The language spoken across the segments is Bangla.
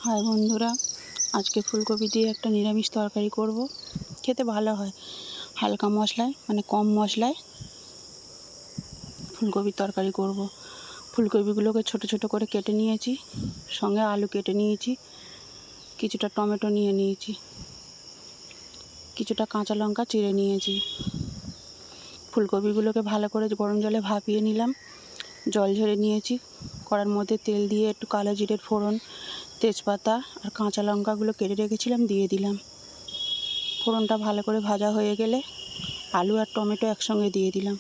হাই বন্ধুরা, আজকে ফুলকপি দিয়ে একটা নিরামিষ তরকারি করব। খেতে ভালো হয়, হালকা মশলায় মানে কম মশলায় ফুলকপির তরকারি করব। ফুলকপিগুলোকে ছোট ছোট করে কেটে নিয়েছি, সঙ্গে আলু কেটে নিয়েছি, কিছুটা টমেটো নিয়ে নিয়েছি, কিছুটা কাঁচা লঙ্কা চিড়ে নিয়েছি। ফুলকপিগুলোকে ভালো করে গরম জলে ভাপিয়ে নিলাম, জল ঝরে নিয়েছি। কড়ার মধ্যে তেল দিয়ে একটু কালো জিরের ফোড়ন, তেজপাতা আর কাঁচা লঙ্কাগুলো কেটে রেখেছিলাম দিয়ে দিলাম। ফোড়নটা ভালো করে ভাজা হয়ে গেলে আলু আর টমেটো একসঙ্গে দিয়ে দিলাম।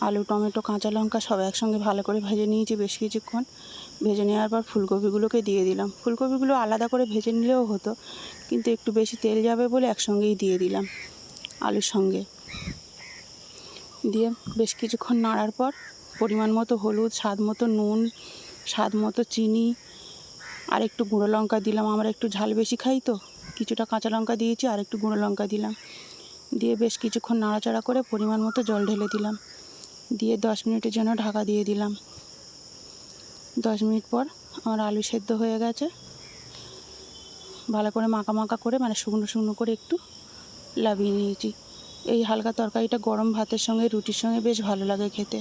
আলু, টমেটো, কাঁচা লঙ্কা সব একসঙ্গে ভালো করে ভেজে নিয়েছি বেশ কিছুক্ষণ। ভেজে নেওয়ার পর ফুলকপিগুলোকে দিয়ে দিলাম। ফুলকপিগুলো আলাদা করে ভেজে নিলেও হতো, কিন্তু একটু বেশি তেল যাবে বলে একসঙ্গেই দিয়ে দিলাম আলুর সঙ্গে। দিয়ে বেশ কিছুক্ষণ নাড়ার পর পরিমাণ মতো হলুদ, স্বাদ মতো নুন, স্বাদ মতো চিনি আর একটু গুঁড়ো লঙ্কা দিলাম। আমরা একটু ঝাল বেশি খাই তো কিছুটা কাঁচা লঙ্কা দিয়েছি আর একটু গুঁড়ো লঙ্কা দিলাম। দিয়ে বেশ কিছুক্ষণ নাড়াচাড়া করে পরিমাণ মতো জল ঢেলে দিলাম। দিয়ে 10 মিনিটের জন্য ঢাকা দিয়ে দিলাম। 10 মিনিট পর আমার আলু সেদ্ধ হয়ে গেছে। ভালো করে মাখা মাখা করে মানে শুকনো শুকনো করে একটু লাবিয়ে নিয়েছি। এই হালকা তরকারিটা গরম ভাতের সঙ্গে, রুটির সঙ্গে বেশ ভালো লাগে খেতে।